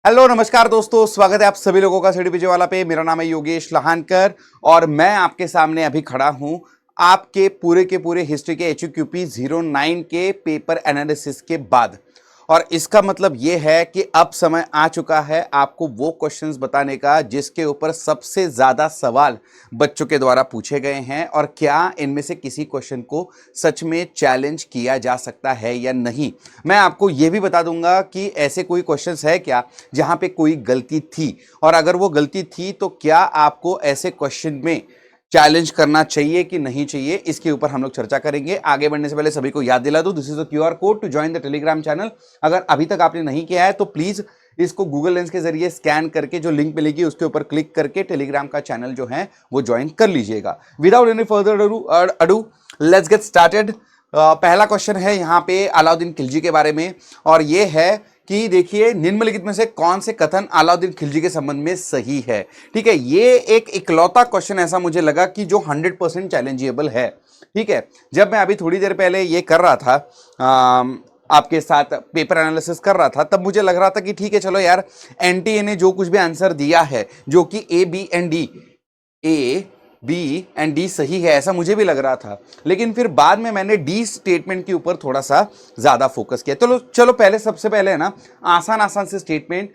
Hello नमस्कार दोस्तों, स्वागत है आप सभी लोगों का सिटी विजय वाला पे। मेरा नाम है योगेश लहानकर और मैं आपके सामने अभी खड़ा हूं आपके पूरे के पूरे हिस्ट्री के HQP 09 के पेपर एनालिसिस के बाद। और इसका मतलब यह है कि अब समय आ चुका है आपको वो क्वेश्चंस बताने का जिसके ऊपर सबसे ज्यादा सवाल बच्चों के द्वारा पूछे गए हैं और क्या इनमें से किसी क्वेश्चन को सच में चैलेंज किया जा सकता है या नहीं। मैं आपको यह भी बता दूंगा कि ऐसे कोई क्वेश्चंस है क्या जहां पे कोई गलती थी, और अगर वो गलती थी तो क्या आपको ऐसे क्वेश्चन में चैलेंज करना चाहिए कि नहीं चाहिए, इसके ऊपर हम लोग चर्चा करेंगे। आगे बढ़ने से पहले सभी को याद दिला दूं, this is the QR code to join the Telegram channel. अगर अभी तक आपने नहीं किया है तो प्लीज इसको गूगल लेंस के जरिए स्कैन करके जो लिंक मिलेगी उसके ऊपर क्लिक करके टेलीग्राम का चैनल जो है वो ज्वाइन कर लीजिएगा। Without any further ado let's get started. पहला क्वेश्चन है यहां पे अलाउद्दीन खिलजी के बारे में, और ये है कि देखिए निम्नलिखित में से कौन से कथन अलाउद्दीन खिलजी के संबंध में सही है। ठीक है, ये एक इकलौता क्वेश्चन ऐसा मुझे लगा कि जो 100% चैलेंजेबल है। ठीक है, जब मैं अभी थोड़ी देर पहले ये कर रहा था आपके साथ पेपर एनालिसिस कर रहा था, तब मुझे लग रहा था कि ठीक है चलो यार, एनटीए ने जो कुछ भी आंसर दिया है जो कि A B and D सही है ऐसा मुझे भी लग रहा था, लेकिन फिर बाद में मैंने डी स्टेटमेंट के ऊपर थोड़ा सा ज्यादा फोकस किया। चलो पहले सबसे पहले है ना, आसान से स्टेटमेंट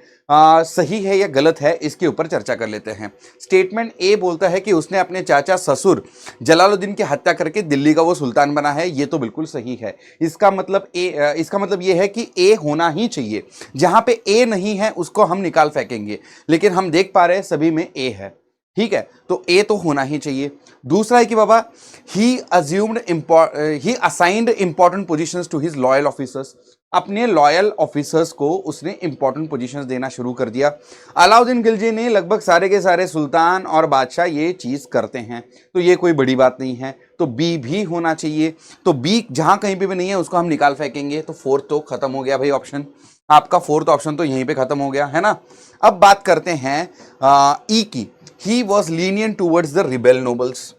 सही है या गलत है इसके ऊपर चर्चा कर लेते हैं। स्टेटमेंट ए बोलता है कि उसने अपने चाचा ससुर जलालुद्दीन की हत्या करके दिल्ली का वो सुल्तान बना है। ये तो बिल्कुल सही है। इसका मतलब ये है कि ए होना ही चाहिए। जहां पे ए नहीं है उसको हम निकाल फेंकेंगे, लेकिन हम देख पा रहे हैं सभी में ए है। ठीक है, तो ए तो होना ही चाहिए। दूसरा है कि बाबा he assigned important positions to his loyal officers. अपने लॉयल ऑफिसर्स को उसने इंपॉर्टेंट पोजीशंस देना शुरू कर दिया। अलाउद्दीन खिलजी ने लगभग सारे के सारे सुल्तान और बादशाह ये चीज करते हैं, तो ये कोई बड़ी बात नहीं है, तो बी भी होना चाहिए। तो बी जहां कहीं पे भी नहीं है उसको हम निकाल फेंकेंगे। तो फोर्थ तो खत्म हो गया भाई ऑप्शन, आपका फोर्थ ऑप्शन तो यहीं पे खत्म हो गया है ना। अब बात करते हैं ई की। He was lenient towards the rebel nobles.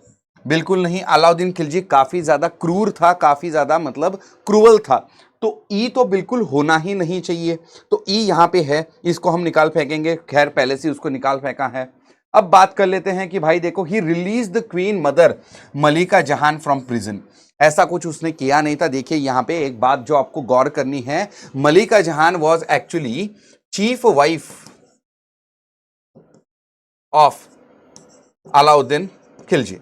बिल्कुल नहीं, अलाउद्दीन खिलजी काफी ज्यादा क्रूर था, काफी ज्यादा मतलब क्रूअल था। तो ई तो बिल्कुल होना ही नहीं चाहिए, तो ई यहां पे है, इसको हम निकाल फेंकेंगे। खैर पहले से उसको निकाल फेंका है। अब बात कर लेते हैं कि भाई देखो, ही रिलीज द क्वीन मदर मलिका जहान फ्रॉम प्रिजन। ऐसा कुछ उसने किया नहीं था। देखिए यहां पे एक बात जो आपको गौर करनी है, मलिका जहान was actually chief wife of Alauddin Khilji.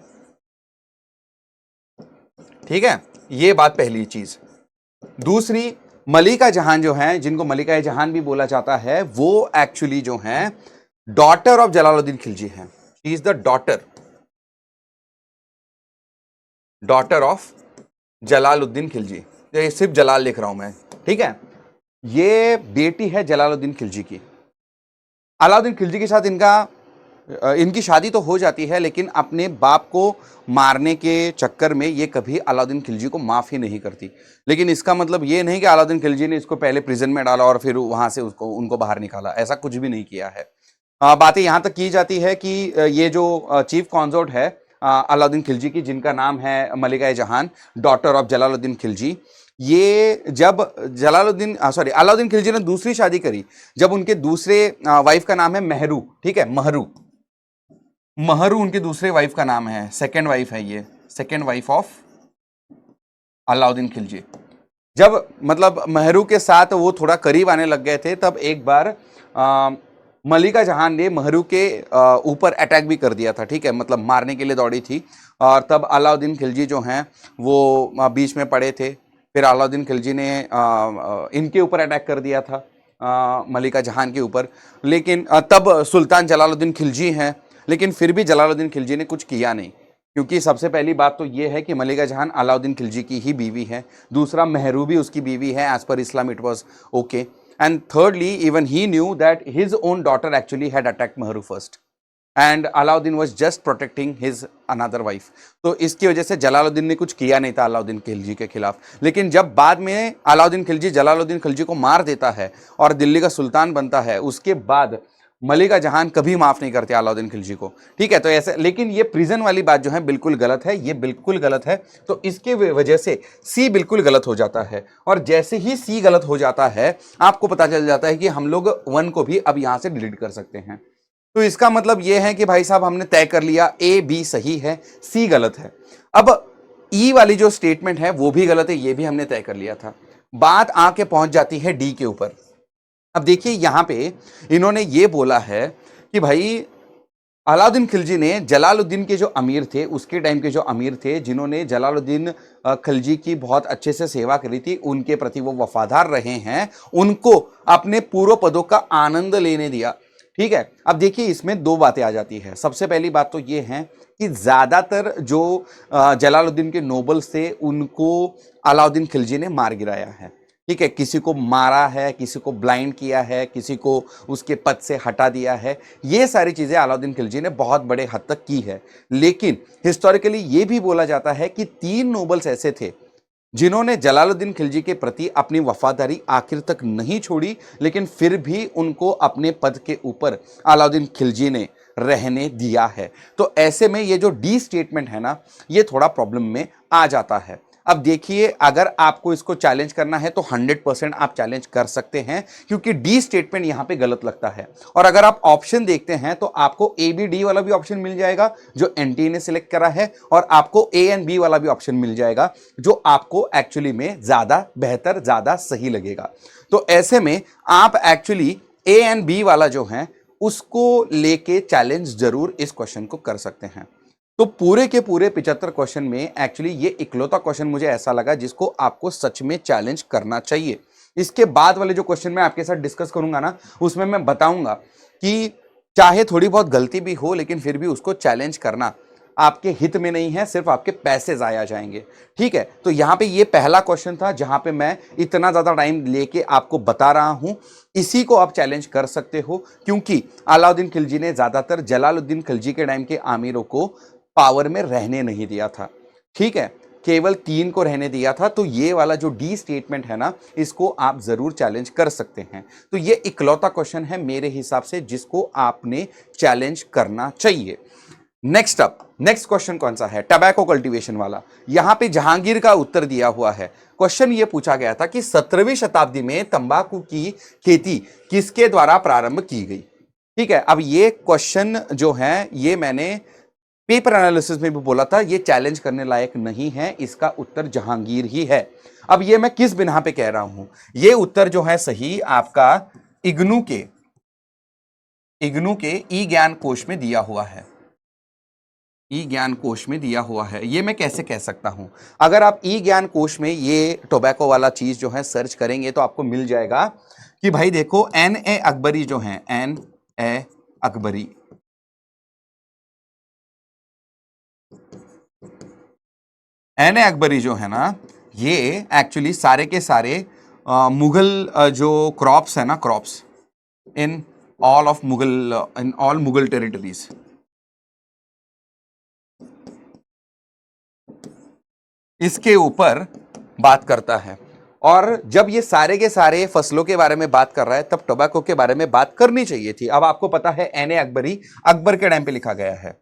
ठीक है, ये बात पहली चीज। दूसरी, मलिका जहान जो है, जिनको मलिका जहान भी बोला जाता है, वो एक्चुअली जो है डॉटर ऑफ जलालुद्दीन खिलजी है। She is the daughter of Jalaluddin Khilji. ये सिर्फ जलाल लिख रहा हूं मैं, ठीक है। ये बेटी है जलालुद्दीन खिलजी की। अलाउद्दीन खिलजी के साथ इनकी शादी तो हो जाती है, लेकिन अपने बाप को मारने के चक्कर में ये कभी अलाउद्दीन खिलजी को माफ ही नहीं करती। लेकिन इसका मतलब ये नहीं कि अलाउद्दीन खिलजी ने इसको पहले प्रिजन में डाला और फिर वहां से उनको बाहर निकाला, ऐसा कुछ भी नहीं किया है। बातें यहां तक की जाती है कि ये जो चीफ कॉन्सोर्ट है अलाउद्दीन खिलजी की, जिनका नाम है मलिका जहान, डॉटर ऑफ जलालुद्दीन खिलजी, ये जब अलाउद्दीन खिलजी ने दूसरी शादी करी, जब उनके दूसरे वाइफ का नाम है महरू। ठीक है, महरू उनके दूसरे वाइफ का नाम है, सेकेंड वाइफ है ये, second wife of Alauddin Khilji. जब मतलब महरू के साथ वो थोड़ा करीब आने लग गए थे, तब एक बार मलिका जहान ने महरू के ऊपर अटैक भी कर दिया था। ठीक है, मतलब मारने के लिए दौड़ी थी, और तब अलाउद्दीन खिलजी जो हैं वो बीच में पड़े थे। फिर अलाउद्दीन खिलजी ने इनके ऊपर अटैक कर दिया था, मलिका जहान के ऊपर। लेकिन तब सुल्तान जलालुद्दीन खिलजी हैं, लेकिन फिर भी जलालुद्दीन खिलजी ने कुछ किया नहीं, क्योंकि सबसे पहली बात तो यह है कि मलिका जहान अलाउद्दीन खिलजी की ही बीवी है। दूसरा, महरू भी उसकी बीवी है, as per Islam it was okay. And thirdly, even he knew that his own daughter actually had attacked Mehru first, and Alauddin was just protecting his another wife. तो इसकी वजह से जलालुद्दीन ने कुछ किया नहीं था अलाउद्दीन खिलजी के खिलाफ। लेकिन जब बाद में अलाउद्दीन खिलजी जलालुद्दीन खिलजी को मार देता है और दिल्ली का सुल्तान बनता है, उसके बाद मलिका जहान कभी माफ नहीं करते अलाउद्दीन खिलजी को, ठीक है। तो ऐसे, लेकिन ये प्रिजन वाली बात जो है बिल्कुल गलत है, ये बिल्कुल गलत है। तो इसके वजह से सी बिल्कुल गलत हो जाता है, और जैसे ही सी गलत हो जाता है आपको पता चल जाता है कि हम लोग 1 को भी अब यहां से डिलीट कर सकते हैं। तो इसका मतलब यह है कि भाई साहब हमने तय कर लिया ए बी सही है, सी गलत है। अब ई वाली जो स्टेटमेंट है वो भी गलत है, ये भी हमने तय कर लिया था। बात आके पहुंच जाती है डी के ऊपर। अब देखिए यहां पे इन्होंने ये बोला है कि भाई अलाउद्दीन खिलजी ने जलालुद्दीन के जो अमीर थे, उसके टाइम के जो अमीर थे, जिन्होंने जलालुद्दीन खिलजी की बहुत अच्छे से सेवा करी थी, उनके प्रति वो वफादार रहे हैं, उनको अपने पूर्व पदों का आनंद लेने दिया, ठीक है। अब देखिए इसमें दो बातें आ जाती है। सबसे पहली बात तो ये है कि ज्यादातर जो जलालुद्दीन के नोबल्स थे उनको अलाउद्दीन खिलजी ने मार गिराया है, ठीक है। किसी को मारा है, किसी को ब्लाइंड किया है, किसी को उसके पद से हटा दिया है। ये सारी चीजें अलाउद्दीन खिलजी ने बहुत बड़े हद तक की है। लेकिन हिस्टोरिकली ये भी बोला जाता है कि 3 नोबल्स ऐसे थे जिन्होंने जलालुद्दीन खिलजी के प्रति अपनी वफादारी आखिर तक नहीं छोड़ी, लेकिन फिर भी उनको अपने पद के ऊपर अलाउद्दीन खिलजी ने रहने दिया है। तो ऐसे में ये जो डी स्टेटमेंट है ना, ये थोड़ा प्रॉब्लम में आ जाता है। अब देखिए अगर आपको इसको चैलेंज करना है तो 100% आप चैलेंज कर सकते हैं, क्योंकि डी स्टेटमेंट यहां पे गलत लगता है। और अगर आप ऑप्शन देखते हैं तो आपको ए बी डी वाला भी ऑप्शन मिल जाएगा जो एनटी ने सिलेक्ट करा है, और आपको ए एंड बी वाला भी ऑप्शन मिल जाएगा जो आपको एक्चुअली में ज्यादा बेहतर, ज्यादा सही लगेगा। तो ऐसे में आप एक्चुअली ए एंड बी वाला जो है उसको लेके चैलेंज जरूर इस क्वेश्चन को कर सकते हैं। तो पूरे के पूरे 75 क्वेश्चन में एक्चुअली ये इकलौता क्वेश्चन मुझे ऐसा लगा जिसको आपको सच में चैलेंज करना चाहिए। इसके बाद वाले जो क्वेश्चन मैं आपके साथ डिस्कस करूंगा ना, उसमें मैं बताऊंगा कि चाहे थोड़ी बहुत गलती भी हो लेकिन फिर भी उसको चैलेंज करना आपके हित में नहीं है, सिर्फ आपके पैसे जाया जाएंगे, ठीक है। तो यहां पे ये पहला क्वेश्चन था जहां पे मैं इतना ज्यादा टाइम लेके आपको बता रहा हूं। इसी को आप चैलेंज कर सकते हो, क्योंकि अलाउद्दीन खिलजी ने ज्यादातर जलालुद्दीन खिलजी के टाइम के आमिरों को पावर में रहने नहीं दिया था, ठीक है। केवल 3 को रहने दिया था। तो ये वाला जो डी स्टेटमेंट है ना, इसको आप जरूर चैलेंज कर सकते हैं। तो ये इकलौता क्वेश्चन है मेरे हिसाब से जिसको आपने चैलेंज करना चाहिए। नेक्स्ट अप, नेक्स्ट क्वेश्चन कौन सा है? टबैको कल्टीवेशन वाला। यहां पे जहांगीर का उत्तर दिया हुआ है। क्वेश्चन ये पूछा गया था कि 17वीं शताब्दी में तंबाकू की खेती किसके द्वारा प्रारंभ की गई, ठीक है। अब ये क्वेश्चन जो है ये मैंने पेपर एनालिसिस में भी बोला था, ये चैलेंज करने लायक नहीं है, इसका उत्तर जहांगीर ही है। अब ये मैं किस बिना पे कह रहा हूं? ये उत्तर जो है सही आपका इग्नू के ई ज्ञान कोश में दिया हुआ है। ई ज्ञान कोश में दिया हुआ है। ये मैं कैसे कह सकता हूं? अगर आप ई ज्ञान कोश में ये टोबैको वाला चीज जो है सर्च करेंगे तो आपको मिल जाएगा कि भाई देखो एन ए अकबरी जो है, एन ए अकबरी, एन ए अकबरी जो है ना, ये एक्चुअली सारे के सारे मुगल जो क्रॉप्स है ना, crops in all Mughal territories, इसके ऊपर बात करता है। और जब ये सारे के सारे फसलों के बारे में बात कर रहा है तब टोबैको के बारे में बात करनी चाहिए थी। अब आपको पता है एन ए अकबरी अकबर के टाइम पे लिखा गया है,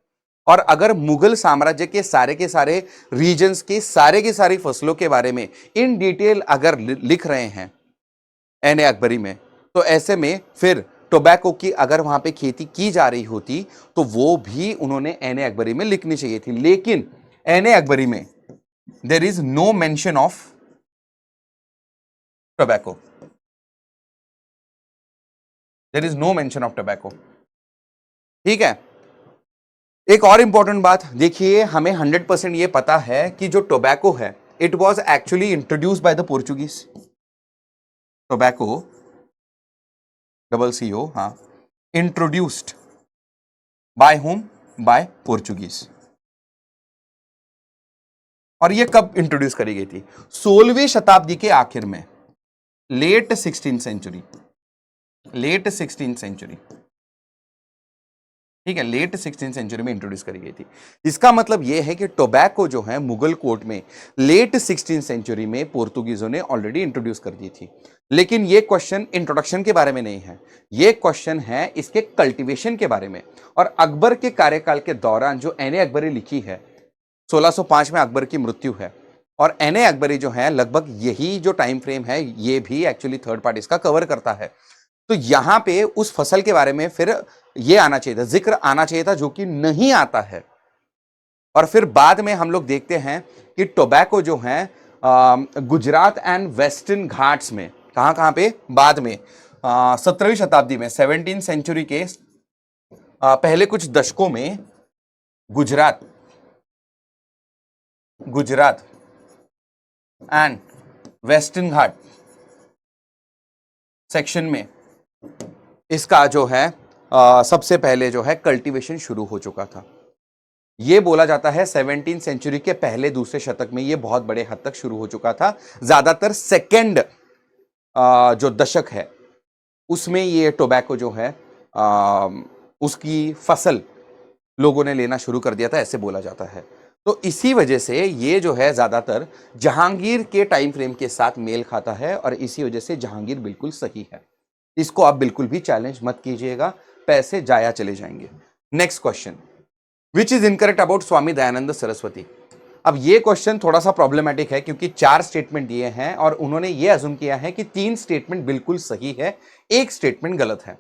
और अगर मुगल साम्राज्य के सारे रीजन्स की सारे की सारी फसलों के बारे में इन डिटेल अगर लिख रहे हैं एन ए अकबरी में, तो ऐसे में फिर टोबैको की अगर वहां पे खेती की जा रही होती तो वो भी उन्होंने एन ए अकबरी में लिखनी चाहिए थी। लेकिन एन ए अकबरी में there is no mention of tobacco, there is no mention of tobacco, ठीक है। एक और इंपॉर्टेंट बात देखिए, हमें 100% ये पता है कि जो टोबैको है it was actually introduced by the Portuguese. Tobacco CCO, हाँ, introduced by whom? By Portuguese. और ये कब इंट्रोड्यूस करी गई थी? 16वीं शताब्दी के आखिर में, late 16th century, late 16th century. ठीक है, लेट 16th सेंचुरी में इंट्रोड्यूस करी गई थी। इसका मतलब यह है कि टोबैको जो है मुगल कोर्ट में लेट 16th सेंचुरी में पोर्तुगीजों ने ऑलरेडी इंट्रोड्यूस कर दी थी। लेकिन यह क्वेश्चन इंट्रोडक्शन के बारे में नहीं है, यह क्वेश्चन है इसके कल्टीवेशन के बारे में। और अकबर के कार्यकाल के दौरान जो एन ए अकबरी लिखी है, 1605 में अकबर की मृत्यु है, और एन ए अकबरी जो है लगभग यही जो टाइम फ्रेम है ये भी एक्चुअली थर्ड पार्टी इसका कवर करता है। तो यहां पे उस फसल के बारे में फिर ये आना चाहिए था, जिक्र आना चाहिए था, जो कि नहीं आता है। और फिर बाद में हम लोग देखते हैं कि टोबैको जो है गुजरात एंड वेस्टर्न घाट्स में, कहां कहां पे बाद में 17वीं शताब्दी में 17th सेंचुरी के पहले कुछ दशकों में Gujarat and western Ghat section में इसका जो है सबसे पहले जो है कल्टीवेशन शुरू हो चुका था। यह बोला जाता है 17th सेंचुरी के पहले दूसरे शतक में यह बहुत बड़े हद तक शुरू हो चुका था। ज्यादातर सेकेंड जो दशक है उसमें ये टोबैको जो है उसकी फसल लोगों ने लेना शुरू कर दिया था, ऐसे बोला जाता है। तो इसी वजह से ये जो है ज्यादातर जहांगीर के टाइम फ्रेम के साथ मेल खाता है, और इसी वजह से जहांगीर बिल्कुल सही है। इसको आप बिल्कुल भी चैलेंज मत कीजिएगा, पैसे जाया चले जाएंगे। Next question, which is incorrect about Swami Dayanand Saraswati. अब ये क्वेश्चन थोड़ा सा प्रॉब्लमेटिक है क्योंकि 4 स्टेटमेंट दिए हैं और उन्होंने ये अज्यूम किया है कि 3 स्टेटमेंट बिल्कुल सही है, 1 स्टेटमेंट गलत है।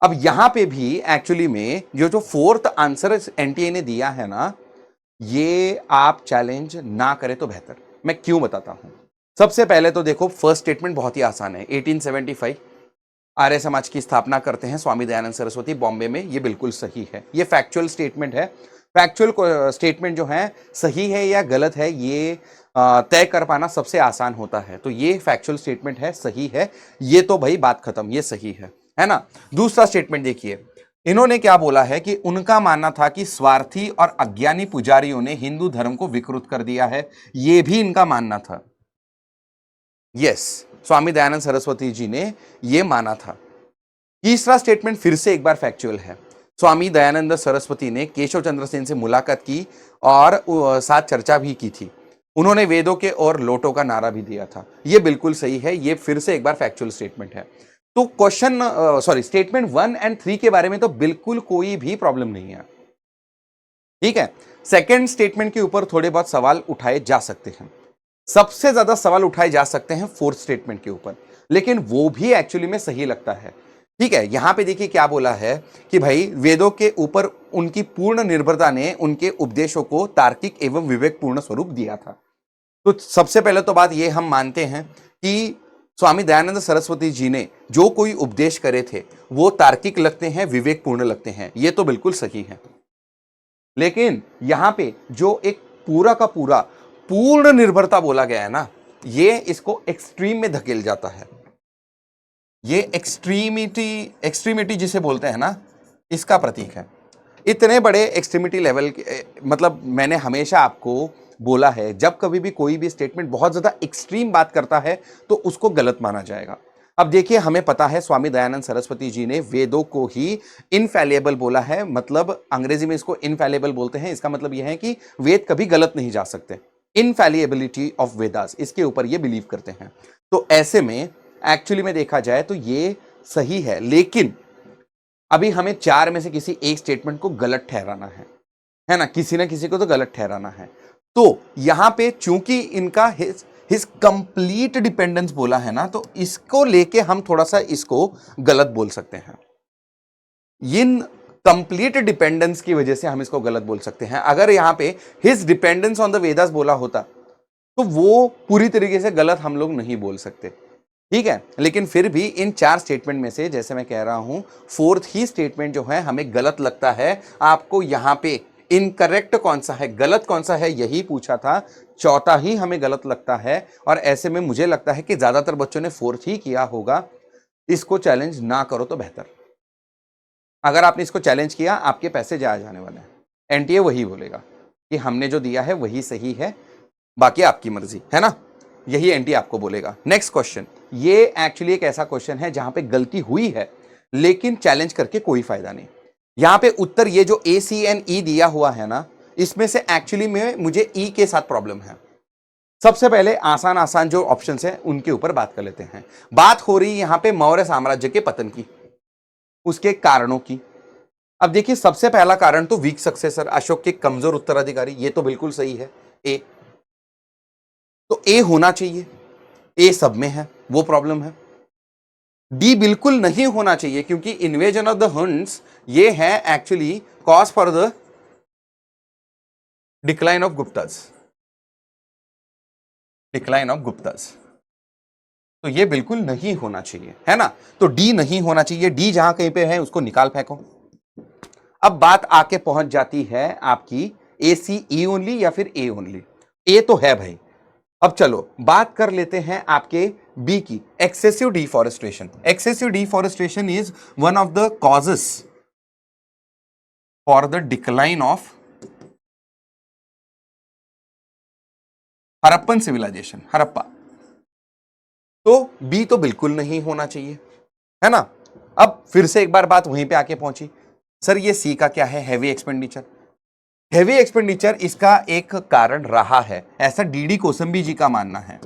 अब यहां पे भी एक्चुअली में जो 4th आंसर एनटीए ने दिया है ना, ये आप चैलेंज ना करें तो बेहतर। मैं क्यों बताता हूं। सबसे पहले तो देखो, फर्स्ट स्टेटमेंट बहुत ही आसान है। 1875 आर्य समाज की स्थापना करते हैं स्वामी दयानंद सरस्वती बॉम्बे में, ये बिल्कुल सही है। ये फैक्चुअल स्टेटमेंट है। फैक्चुअल स्टेटमेंट जो है सही है या गलत है ये तय कर पाना सबसे आसान होता है। तो ये फैक्चुअल स्टेटमेंट है, सही है, ये तो भाई बात खत्म, ये सही है ना। दूसरा स्टेटमेंट देखिए, इन्होंने क्या बोला है कि उनका मानना था कि स्वार्थी और अज्ञानी पुजारियों ने हिंदू धर्म को विकृत कर दिया है, ये भी इनका मानना था। यस, स्वामी दयानंद सरस्वती जी ने यह माना था। तीसरा स्टेटमेंट फिर से एक बार फैक्चुअल है। स्वामी दयानंद सरस्वती ने केशव चंद्र सेन से मुलाकात की और साथ चर्चा भी की थी। उन्होंने वेदों के और लोटों का नारा भी दिया था, यह बिल्कुल सही है। यह फिर से एक बार फैक्चुअल स्टेटमेंट है। तो स्टेटमेंट 1 और 3 के बारे में तो बिल्कुल कोई भी प्रॉब्लम नहीं है, ठीक है। सेकेंड स्टेटमेंट के ऊपर थोड़े बहुत सवाल उठाए जा सकते हैं। सबसे ज्यादा सवाल उठाए जा सकते हैं 4th स्टेटमेंट के ऊपर, लेकिन वो भी एक्चुअली में सही लगता है, ठीक है। यहां पे देखिए क्या बोला है कि भाई वेदों के ऊपर उनकी पूर्ण निर्भरता ने उनके उपदेशों को तार्किक एवं विवेकपूर्ण स्वरूप दिया था। तो सबसे पहले तो बात ये हम मानते हैं कि स्वामी दयानंद सरस्वती जी ने जो कोई उपदेश करे थे वो तार्किक लगते हैं, विवेकपूर्ण लगते हैं, ये तो बिल्कुल सही है। लेकिन यहां पे जो एक पूरा का पूरा पूर्ण निर्भरता बोला गया है ना, ये इसको एक्सट्रीम में धकेल जाता है। ये एक्सट्रीमिटी जिसे बोलते हैं ना, इसका प्रतीक है। इतने बड़े एक्सट्रीमिटी लेवल के, मतलब मैंने हमेशा आपको बोला है जब कभी भी कोई भी स्टेटमेंट बहुत ज्यादा एक्सट्रीम बात करता है तो उसको गलत माना जाएगा। अब देखिए, हमें पता है स्वामी दयानंद सरस्वती जी ने वेदों को ही इनफैलिएबल बोला है, मतलब अंग्रेजी में इसको इनफैलिएबल बोलते हैं। इसका मतलब यह है कि वेद कभी गलत नहीं जा सकते। इनफैलिएबिलिटी ऑफ वेदास, इसके ऊपर ये बिलीव करते हैं। तो ऐसे में एक्चुअली में देखा जाए तो ये सही है, लेकिन अभी हमें 4 में से किसी एक स्टेटमेंट को गलत ठहराना है ना, किसी ना किसी को तो गलत ठहराना है। तो यहां पे चूंकि इनका हिज कंप्लीट डिपेंडेंस बोला है ना, तो इसको लेके हम थोड़ा सा इसको गलत बोल सकते हैं। इन कंप्लीट डिपेंडेंस की वजह से हम इसको गलत बोल सकते हैं। अगर यहां पे his dependence on the Vedas बोला होता तो वो पूरी तरीके से गलत हम लोग नहीं बोल सकते, ठीक है। लेकिन फिर भी इन 4 स्टेटमेंट में से जैसे मैं कह रहा हूं 4th ही स्टेटमेंट जो है हमें गलत लगता है। आपको यहां पे इनकरेक्ट कौन सा है, गलत कौन सा है, यही पूछा था। चौथा ही हमें गलत लगता है, और ऐसे में मुझे लगता है कि ज्यादातर बच्चों ने 4th ही किया होगा। इसको चैलेंज ना करो तो बेहतर। अगर आपने इसको चैलेंज किया, आपके पैसे जाने वाले हैं। एनटीए वही बोलेगा कि हमने जो दिया है वही सही है, बाकी आपकी मर्जी, है ना। यही एनटीए आपको बोलेगा। नेक्स्ट क्वेश्चन, ये एक्चुअली एक ऐसा क्वेश्चन है जहां पे गलती हुई है लेकिन चैलेंज करके कोई फायदा नहीं। यहां पे उत्तर ये जो ए सी एन ई दिया हुआ है ना, इसमें से एक्चुअली में मुझे ई के साथ प्रॉब्लम है। सबसे पहले आसान आसान जो ऑप्शंस हैं उनके ऊपर बात कर लेते हैं। बात हो रही यहां पे मौर्य साम्राज्य के पतन की, उसके कारणों की। अब देखिए, सबसे पहला कारण तो वीक सक्सेसर, अशोक के कमजोर उत्तराधिकारी, ये तो बिल्कुल सही है। ए तो ए होना चाहिए, ए सब में है, वो प्रॉब्लम है। डी बिल्कुल नहीं होना चाहिए क्योंकि इन्वेजन ऑफ द हंस ये है actually cause for the decline of Gupta's, decline of Gupta's, तो ये बिल्कुल नहीं होना चाहिए, है ना। तो डी नहीं होना चाहिए, डी जहां कहीं पे है उसको निकाल फेंको। अब बात आके पहुंच जाती है आपकी ए सी ई ओनली या फिर ए ओनली। ए तो है भाई। अब चलो बात कर लेते हैं आपके बी की, excessive deforestation. Excessive deforestation is one of the causes for the decline of Harappan civilisation, Harappa. तो बी तो बिल्कुल नहीं होना चाहिए, है ना। अब फिर से एक बार बात वहीं पे आके पहुंची, सर ये सी का क्या है, हैवी एक्सपेंडिचर। हैवी एक्सपेंडिचर इसका एक कारण रहा है, ऐसा डीडी कोसंबी जी का मानना है।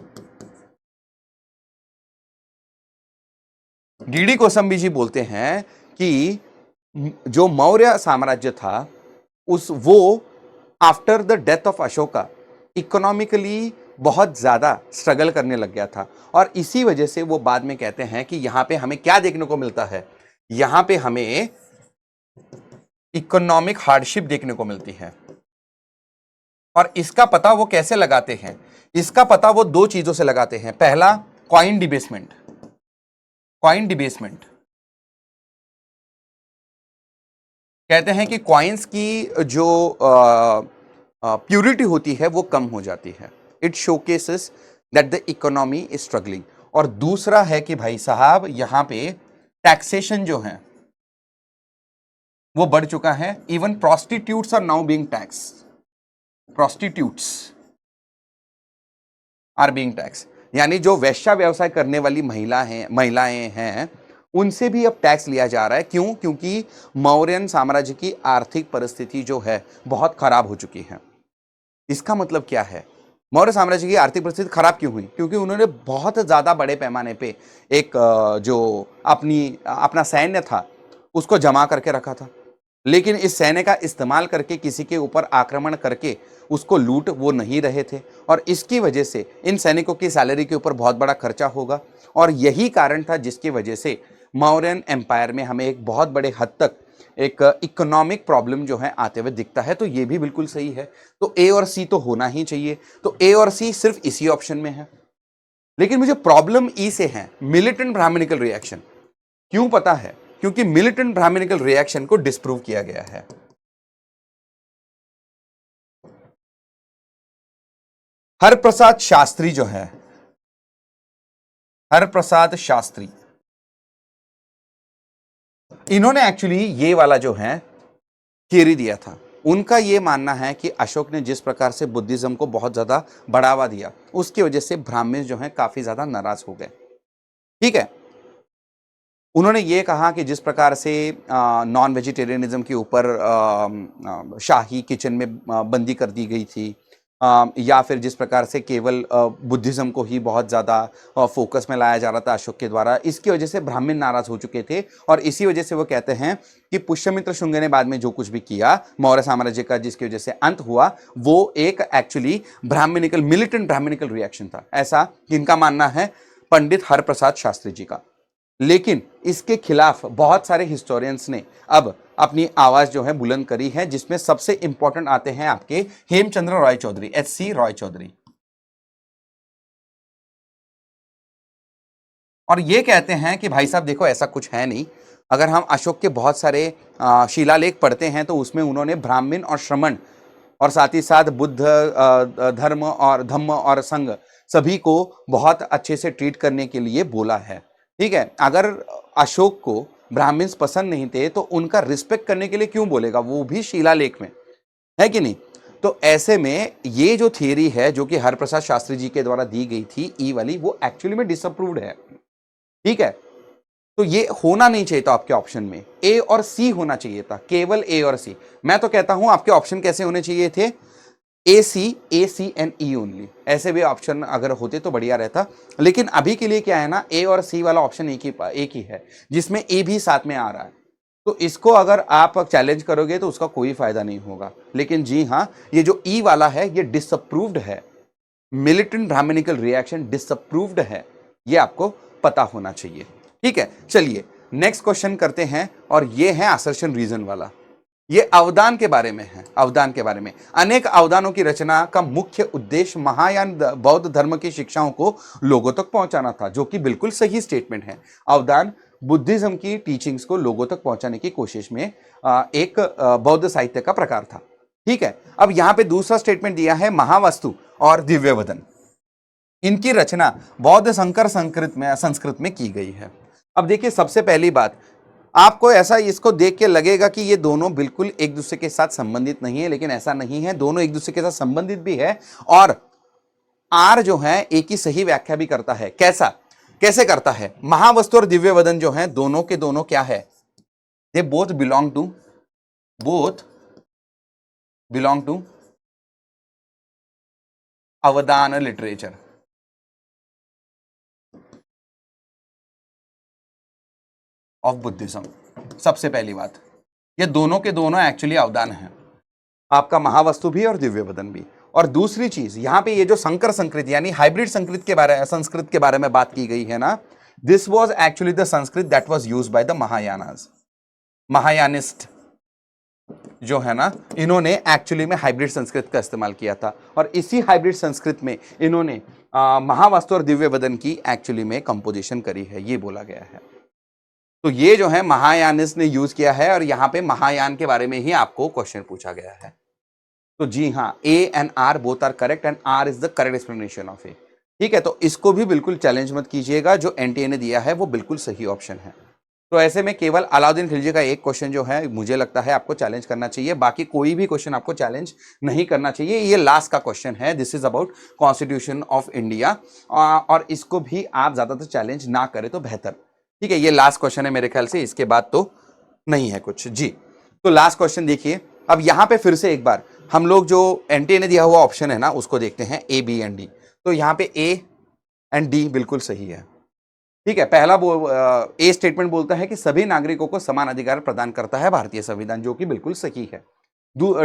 डीडी कोसंबी जी बोलते हैं कि जो मौर्य साम्राज्य था वो after the death of Ashoka economically बहुत ज्यादा स्ट्रगल करने लग गया था, और इसी वजह से वो बाद में कहते हैं कि यहां पे हमें क्या देखने को मिलता है, यहां पे हमें इकोनॉमिक हार्डशिप देखने को मिलती है। और इसका पता वो कैसे लगाते हैं, इसका पता वो दो चीजों से लगाते हैं। पहला, कॉइन डिबेसमेंट। कॉइन डिबेसमेंट कहते हैं कि कॉइन्स की जो प्यूरिटी होती है वो कम हो जाती है। It showcases that the economy is struggling. और दूसरा है कि भाई साहब यहां पे टैक्सेशन जो है वो बढ़ चुका है। Even prostitutes are now being tax, prostitutes are being tax, यानी जो वैश्या व्यवसाय करने वाली महिलाएं हैं उनसे भी अब टैक्स लिया जा रहा है। क्यों? क्योंकि मौर्यन साम्राज्य की आर्थिक परिस्थिति जो है बहुत खराब हो चुकी है। इसका मतलब क्या है, मौर्य साम्राज्य की आर्थिक परिस्थिति खराब क्यों हुई? क्योंकि उन्होंने बहुत ज्यादा बड़े पैमाने पे एक जो अपना सैन्य था उसको जमा करके रखा था, लेकिन इस सैन्य का इस्तेमाल करके किसी के ऊपर आक्रमण करके उसको लूट वो नहीं रहे थे, और इसकी वजह से इन सैनिकों की सैलरी के ऊपर बहुत बड़ा खर्चा होगा। और यही कारण था जिसकी वजह से मौर्यन एम्पायर में हमें एक बहुत बड़े हद तक एक इकोनॉमिक प्रॉब्लम जो है आते हुए दिखता है। तो ये भी बिल्कुल सही है। तो ए और सी तो होना ही चाहिए। तो ए और सी सिर्फ इसी ऑप्शन में है, लेकिन मुझे प्रॉब्लम ई से है, मिलिटेंट ब्राह्मणिकल रिएक्शन। क्यों पता है? क्योंकि मिलिटेंट ब्राह्मणिकल रिएक्शन को डिस्प्रूव किया गया है। हरप्रसाद शास्त्री जो है, हरप्रसाद शास्त्री, इन्होंने एक्चुअली ये वाला जो है थियरी दिया था। उनका ये मानना है कि अशोक ने जिस प्रकार से बुद्धिज्म को बहुत ज्यादा बढ़ावा दिया उसकी वजह से ब्राह्मण जो हैं काफी ज्यादा नाराज हो गए। ठीक है, उन्होंने ये कहा कि जिस प्रकार से नॉन वेजिटेरियनिज्म के ऊपर शाही किचन में बंदी कर दी गई थी, या फिर जिस प्रकार से केवल बुद्धिज्म को ही बहुत ज़्यादा फोकस में लाया जा रहा था अशोक के द्वारा, इसकी वजह से ब्राह्मण नाराज हो चुके थे। और इसी वजह से वो कहते हैं कि पुष्यमित्र शुंग ने बाद में जो कुछ भी किया मौर्य साम्राज्य का, जिसकी वजह से अंत हुआ, वो एक actually Brahmanical, militant Brahmanical reaction था। ऐसा इनका मानना है, पंडित हरप्रसाद शास्त्री जी का। लेकिन इसके खिलाफ बहुत सारे हिस्टोरियंस ने अब अपनी आवाज जो है बुलंद करी है, जिसमें सबसे इंपॉर्टेंट आते हैं आपके हेमचंद्र रॉय चौधरी, HC रॉय चौधरी। और ये कहते हैं कि भाई साहब देखो ऐसा कुछ है नहीं। अगर हम अशोक के बहुत सारे शिलालेख पढ़ते हैं तो उसमें उन्होंने ब्राह्मण और श्रमण और साथ ही साथ बुद्ध धर्म और धम्म और संघ सभी को बहुत अच्छे से ट्रीट करने के लिए बोला है। ठीक है, अगर अशोक को ब्राह्मण्स पसंद नहीं थे तो उनका रिस्पेक्ट करने के लिए क्यों बोलेगा, वो भी शिलालेख में, है कि नहीं। तो ऐसे में ये जो थियरी है जो कि हरप्रसाद शास्त्री जी के द्वारा दी गई थी ई वाली, वो एक्चुअली में डिसअप्रूव्ड है। ठीक है, तो ये होना नहीं चाहिए था आपके ऑप्शन में, ए और सी होना चाहिए था, केवल ए और सी। मैं तो कहता हूं आपके ऑप्शन कैसे होने चाहिए थे, ए सी एंड ई ओनली, ऐसे भी ऑप्शन अगर होते तो बढ़िया रहता। लेकिन अभी के लिए क्या है ना, ए और सी वाला ऑप्शन एक ही है, जिसमें ए भी साथ में आ रहा है। तो इसको अगर आप चैलेंज करोगे तो उसका कोई फायदा नहीं होगा। लेकिन जी हाँ, ये जो ई वाला है ये डिसअप्रूव्ड है, मिलिटेंट ब्राह्मणिकल रिएक्शन डिसअप्रूव्ड है, ये आपको पता होना चाहिए। ठीक है, चलिए नेक्स्ट क्वेश्चन करते हैं, और ये है असर्शन रीजन वाला। ये अवदान के बारे में है। अवदान के बारे में, अनेक अवदानों की रचना का मुख्य उद्देश्य महायान बौद्ध धर्म की शिक्षाओं को लोगों तक पहुंचाना था, जो कि बिल्कुल सही स्टेटमेंट है। अवदान बुद्धिज्म की टीचिंग्स को लोगों तक पहुंचाने की कोशिश में एक बौद्ध साहित्य का प्रकार था। ठीक है, अब यहां पे दूसरा स्टेटमेंट दिया है, महावस्तु और दिव्यवदन, इनकी रचना बौद्ध संकर संस्कृत में की गई है। अब देखिए, सबसे पहली बात, आपको ऐसा इसको देख के लगेगा कि ये दोनों बिल्कुल एक दूसरे के साथ संबंधित नहीं है, लेकिन ऐसा नहीं है, दोनों एक दूसरे के साथ संबंधित भी है। और आर जो है एक ही सही व्याख्या भी करता है। कैसे करता है, महावस्तु और दिव्यवदन जो है दोनों के दोनों क्या है, दे बोथ बिलोंग टू अवदान लिटरेचर। Of Buddhism. सबसे पहली बात, ये दोनों के दोनों एक्चुअली अवदान है, आपका महावस्तु भी और दिव्यवदन भी। और दूसरी चीज, यहां पे ये जो संकर संस्कृत यानी हाइब्रिड संस्कृत के बारे में बात की गई है ना, this was actually the Sanskrit that was used by the Mahayanas. Mahayanist जो है ना, इन्होंने एक्चुअली में हाइब्रिड संस्कृत का इस्तेमाल किया था, और इसी हाइब्रिड संस्कृत में इन्होंने महावस्तु और दिव्यवदन की एक्चुअली में कंपोजिशन करी है, ये बोला गया है। तो ये जो है महायानिस्ट ने यूज किया है, और यहां पे महायान के बारे में ही आपको क्वेश्चन पूछा गया है। तो जी हाँ, A and R both are correct, and R is the correct explanation of A. ठीक है, तो इसको भी बिल्कुल चैलेंज मत कीजिएगा, जो एनटीए ने दिया है वो बिल्कुल सही ऑप्शन है। तो ऐसे में केवल अलाउद्दीन खिलजी का एक क्वेश्चन जो है मुझे लगता है आपको चैलेंज करना चाहिए, बाकी कोई भी क्वेश्चन आपको चैलेंज नहीं करना चाहिए। ये लास्ट का क्वेश्चन है, this is about constitution of India, और इसको भी आप ज्यादातर चैलेंज ना करें तो बेहतर। ठीक है, ये लास्ट क्वेश्चन है मेरे ख्याल से, इसके बाद तो नहीं है कुछ जी। तो लास्ट क्वेश्चन देखिए, अब यहां पे फिर से एक बार हम लोग जो एनटीए ने दिया हुआ ऑप्शन है ना उसको देखते हैं, ए बी एंड डी। तो यहां पे ए एंड डी बिल्कुल सही है। ठीक है, पहला ए स्टेटमेंट बोलता है कि सभी नागरिकों को समान अधिकार प्रदान करता है भारतीय संविधान, जो कि बिल्कुल सही है।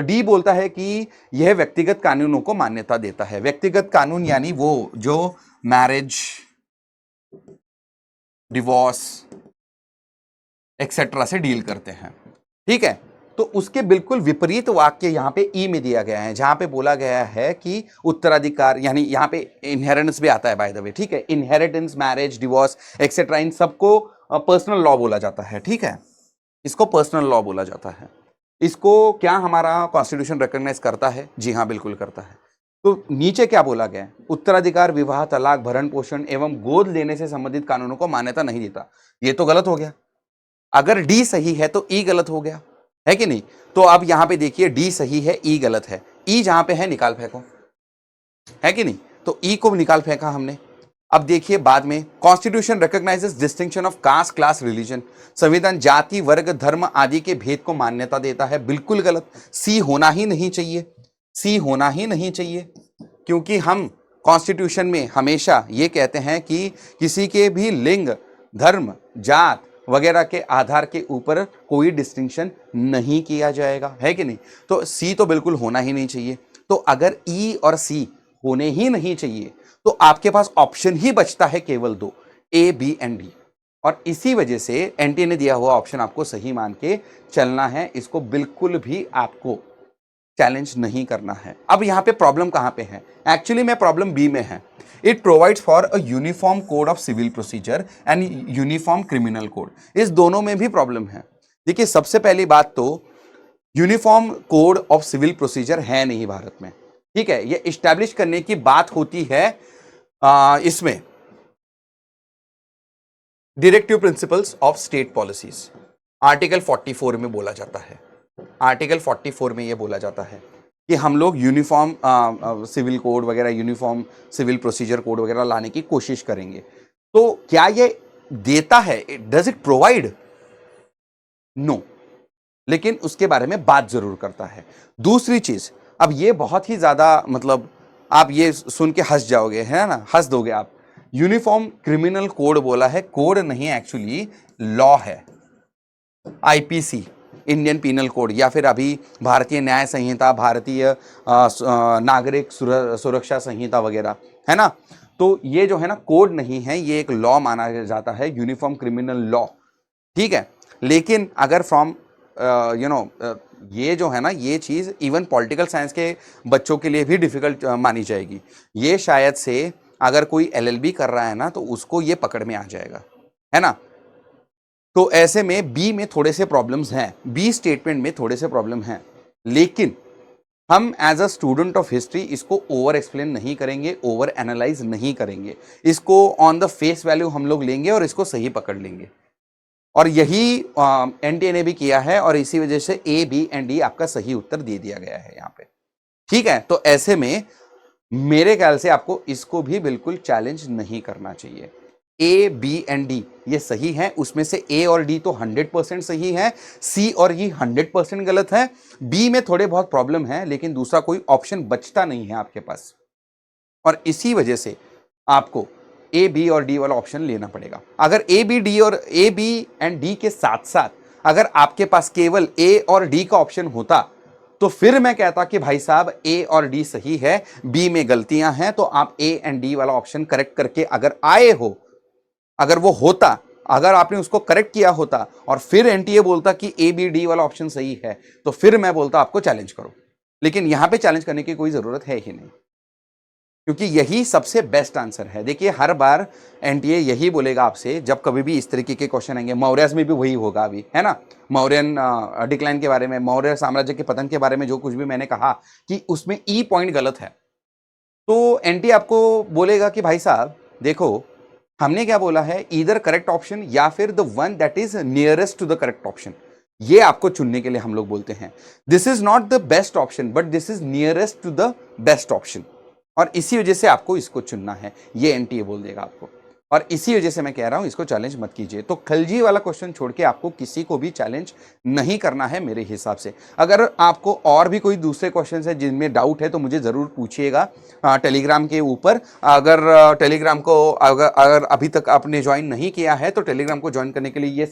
डी बोलता है कि यह व्यक्तिगत कानूनों को मान्यता देता है। व्यक्तिगत कानून यानी वो जो मैरिज, डिवोर्स एक्सेट्रा से डील करते हैं। ठीक है, तो उसके बिल्कुल विपरीत वाक्य यहां पे ई में दिया गया है, जहां पे बोला गया है कि उत्तराधिकार, यानी यहां पे इनहेरिटेंस भी आता है बाय द वे। ठीक है, इनहेरिटेंस, मैरिज, डिवोर्स एक्सेट्रा, इन सबको पर्सनल लॉ बोला जाता है। ठीक है, इसको पर्सनल लॉ बोला जाता है। इसको क्या हमारा कॉन्स्टिट्यूशन रिकॉग्नाइज करता है? जी हाँ, बिल्कुल करता है। तो नीचे क्या बोला गया है, उत्तराधिकार, विवाह, तलाक, भरण पोषण एवं गोद लेने से संबंधित कानूनों को मान्यता नहीं देता। ये तो गलत हो गया। अगर डी सही है तो ई गलत हो गया, है कि नहीं? तो अब यहां पे देखिए, डी सही है, ई गलत है। ई जहां पे है निकाल फेंको, है कि नहीं? तो ई को निकाल फेंका हमने। अब देखिए बाद में, constitution recognises distinction of caste, class, religion. संविधान जाति, वर्ग, धर्म आदि के भेद को मान्यता देता है। बिल्कुल गलत, सी होना ही नहीं चाहिए, सी होना ही नहीं चाहिए, क्योंकि हम कॉन्स्टिट्यूशन में हमेशा ये कहते हैं कि किसी के भी लिंग, धर्म, जात वगैरह के आधार के ऊपर कोई डिस्टिंक्शन नहीं किया जाएगा, है कि नहीं? तो सी तो बिल्कुल होना ही नहीं चाहिए। तो अगर ई और सी होने ही नहीं चाहिए तो आपके पास ऑप्शन ही बचता है केवल दो, ए बी एंड डी। और इसी वजह से एनटीए ने दिया हुआ ऑप्शन आपको सही मान के चलना है, इसको बिल्कुल भी आपको चैलेंज नहीं करना है। अब यहां पे प्रॉब्लम कहां पे है? एक्चुअली में प्रॉब्लम बी में है। It provides for a uniform code of civil procedure and uniform criminal code. इस दोनों में भी प्रॉब्लम है। देखिए, सबसे पहली बात तो uniform code of civil procedure है नहीं भारत में। ठीक है, ये इस्टेब्लिश करने की बात होती है इसमें directive principles of state policies, article 44 में बोला जाता है। आर्टिकल 44 में यह बोला जाता है कि हम लोग यूनिफॉर्म सिविल कोड वगैरह, यूनिफॉर्म सिविल प्रोसीजर कोड वगैरह लाने की कोशिश करेंगे। तो क्या ये देता है, डज इट प्रोवाइड? नो, लेकिन उसके बारे में बात जरूर करता है। दूसरी चीज, अब ये बहुत ही ज्यादा मतलब आप ये सुन के हंस जाओगे, है ना, हंस दोगे आप। यूनिफॉर्म क्रिमिनल कोड बोला है, कोड नहीं एक्चुअली लॉ है। आईपीसी, इंडियन पीनल कोड, या फिर अभी भारतीय न्याय संहिता, भारतीय नागरिक सुरक्षा संहिता वगैरह, है ना। तो ये जो है ना कोड नहीं है, ये एक लॉ माना जाता है, यूनिफॉर्म क्रिमिनल लॉ, ठीक है। लेकिन अगर फ्रॉम ये जो है ना, ये चीज इवन पॉलिटिकल साइंस के बच्चों के लिए भी डिफिकल्ट मानी जाएगी। ये शायद से अगर कोई एलएलबी कर रहा है ना तो उसको ये पकड़ में आ जाएगा, है ना। तो ऐसे में बी में थोड़े से प्रॉब्लम्स हैं, बी स्टेटमेंट में थोड़े से प्रॉब्लम हैं, लेकिन हम as a student of history इसको ओवर एक्सप्लेन नहीं करेंगे, ओवर एनालाइज नहीं करेंगे, इसको ऑन द फेस वैल्यू हम लोग लेंगे और इसको सही पकड़ लेंगे। और यही एनटीए ने भी किया है, और इसी वजह से ए, बी एंड डी आपका सही उत्तर दे दिया गया है यहां पे, ठीक है। तो ऐसे में मेरे ख्याल से आपको इसको भी बिल्कुल चैलेंज नहीं करना चाहिए। ए, बी एंड डी ये सही है, उसमें से ए और डी तो 100% सही है, सी और ई 100% गलत है, बी में थोड़े बहुत प्रॉब्लम है, लेकिन दूसरा कोई ऑप्शन बचता नहीं है आपके पास, और इसी वजह से आपको ए, बी और डी वाला ऑप्शन लेना पड़ेगा। अगर ए, बी, डी और ए, बी एंड डी के साथ साथ अगर आपके पास केवल ए और डी का ऑप्शन होता तो फिर मैं कहता कि भाई साहब ए और डी सही है, बी में गलतियां हैं, तो आप ए एंड डी वाला ऑप्शन करेक्ट करके अगर आए हो, अगर वो होता, अगर आपने उसको करेक्ट किया होता और फिर एनटीए बोलता कि ए, बी, डी वाला ऑप्शन सही है, तो फिर मैं बोलता आपको चैलेंज करो। लेकिन यहां पे चैलेंज करने की कोई जरूरत है ही नहीं, क्योंकि यही सबसे बेस्ट आंसर है। देखिए हर बार एनटीए यही बोलेगा आपसे, जब कभी भी इस तरीके के क्वेश्चन आएंगे, मौर्यस में भी वही होगा अभी, है ना। मौर्यन डिक्लाइन के बारे में, मौर्य साम्राज्य के पतन के बारे में जो कुछ भी मैंने कहा कि उसमें ई पॉइंट गलत है, तो एनटीए आपको बोलेगा कि भाई साहब देखो, हमने क्या बोला है, ईदर करेक्ट ऑप्शन या फिर the one that is nearest to the correct option, ये आपको चुनने के लिए हम लोग बोलते हैं। This is not the best option but this is nearest to the best option, और इसी वजह से आपको इसको चुनना है, ये एनटीए बोल देगा आपको। और इसी वजह से मैं कह रहा हूं इसको चैलेंज मत कीजिए। तो खलजी वाला क्वेश्चन छोड़ के आपको किसी को भी चैलेंज नहीं करना है मेरे हिसाब से। अगर आपको और भी कोई दूसरे क्वेश्चन है जिनमें डाउट है तो मुझे जरूर पूछिएगा टेलीग्राम के ऊपर। अगर टेलीग्राम को अगर अभी तक आपने ज्वाइन नहीं किया है तो टेलीग्राम को ज्वाइन करने के लिए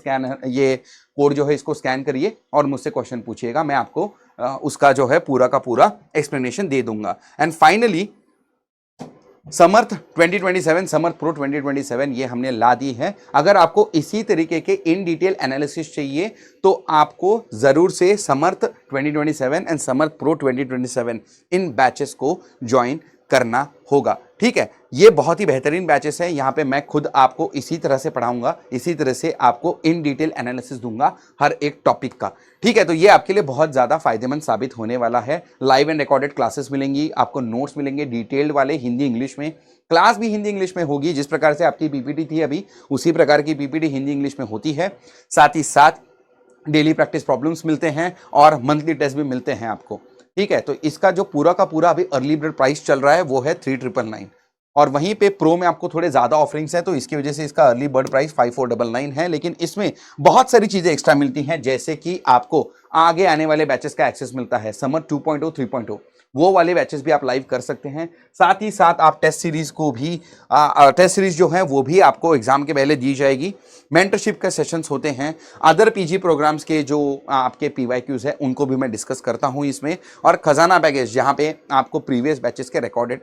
ये कोड जो है इसको स्कैन करिए और मुझसे क्वेश्चन पूछिएगा, मैं आपको उसका जो है पूरा का पूरा एक्सप्लेनेशन दे दूंगा। And finally Samarth 2027, Samarth pro 2027 ये हमने ला दी है। अगर आपको इसी तरीके के इन डिटेल एनालिसिस चाहिए तो आपको जरूर से समर्थ 2027 and Samarth pro 2027 in batches को ज्वाइन करना होगा, ठीक है। ये बहुत ही बेहतरीन बैचेस हैं, यहाँ पे मैं खुद आपको इसी तरह से पढ़ाऊंगा, इसी तरह से आपको इन डिटेल एनालिसिस दूंगा हर एक टॉपिक का, ठीक है। तो ये आपके लिए बहुत ज्यादा फायदेमंद साबित होने वाला है। लाइव एंड रिकॉर्डेड क्लासेस मिलेंगी, आपको नोट्स मिलेंगे डिटेल्ड वाले, हिंदी इंग्लिश में, क्लास भी हिंदी इंग्लिश में होगी, जिस प्रकार से आपकी पीपीटी थी अभी उसी प्रकार की पीपीटी हिंदी इंग्लिश में होती है। साथ ही साथ डेली प्रैक्टिस प्रॉब्लम्स मिलते हैं और मंथली टेस्ट भी मिलते हैं आपको, ठीक है। तो इसका जो पूरा का पूरा अभी अर्ली बर्ड प्राइस चल रहा है वो है 3999, और वहीं पे प्रो में आपको थोड़े ज्यादा ऑफरिंग्स हैं तो इसकी वजह से इसका अर्ली बर्ड प्राइस 5499 है। लेकिन इसमें बहुत सारी चीजें एक्स्ट्रा मिलती हैं, जैसे कि आपको आगे आने वाले बैचेस का एक्सेस मिलता है, समर 2.0 3.0, वो वाले बैचेस भी आप लाइव कर सकते हैं। साथ ही साथ आप टेस्ट सीरीज को भी टेस्ट सीरीज जो है वो भी आपको एग्जाम के पहले दी जाएगी। मेंटरशिप के सेशंस होते हैं, अदर पीजी प्रोग्राम्स के जो आपके पीवाईक्यूज है उनको भी मैं डिस्कस करता हूं इसमें, और खजाना पैकेज जहां पे आपको प्रीवियस बैचेस के रिकॉर्डेड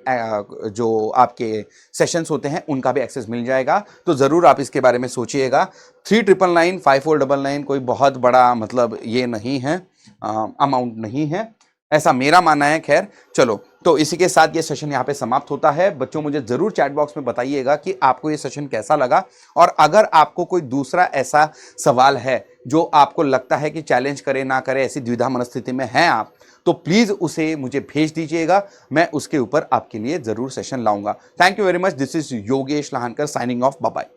जो आपके सेशंस होते हैं उनका भी एक्सेस मिल जाएगा। तो जरूर आप इसके बारे में सोचिएगा। 3999 5499 कोई बहुत बड़ा मतलब ये नहीं है, अमाउंट नहीं है, ऐसा मेरा मानना है। खैर चलो, तो इसी के साथ ये सेशन यहाँ पे समाप्त होता है। बच्चों मुझे जरूर चैट बॉक्स में बताइएगा कि आपको ये सेशन कैसा लगा, और अगर आपको कोई दूसरा ऐसा सवाल है जो आपको लगता है कि चैलेंज करे ना करे, ऐसी द्विधा मनस्थिति में हैं आप, तो प्लीज उसे मुझे भेज दीजिएगा, मैं उसके ऊपर आपके लिए जरूर सेशन लाऊंगा। Thank you very much. This is Yogesh Lahankar signing off, bye bye.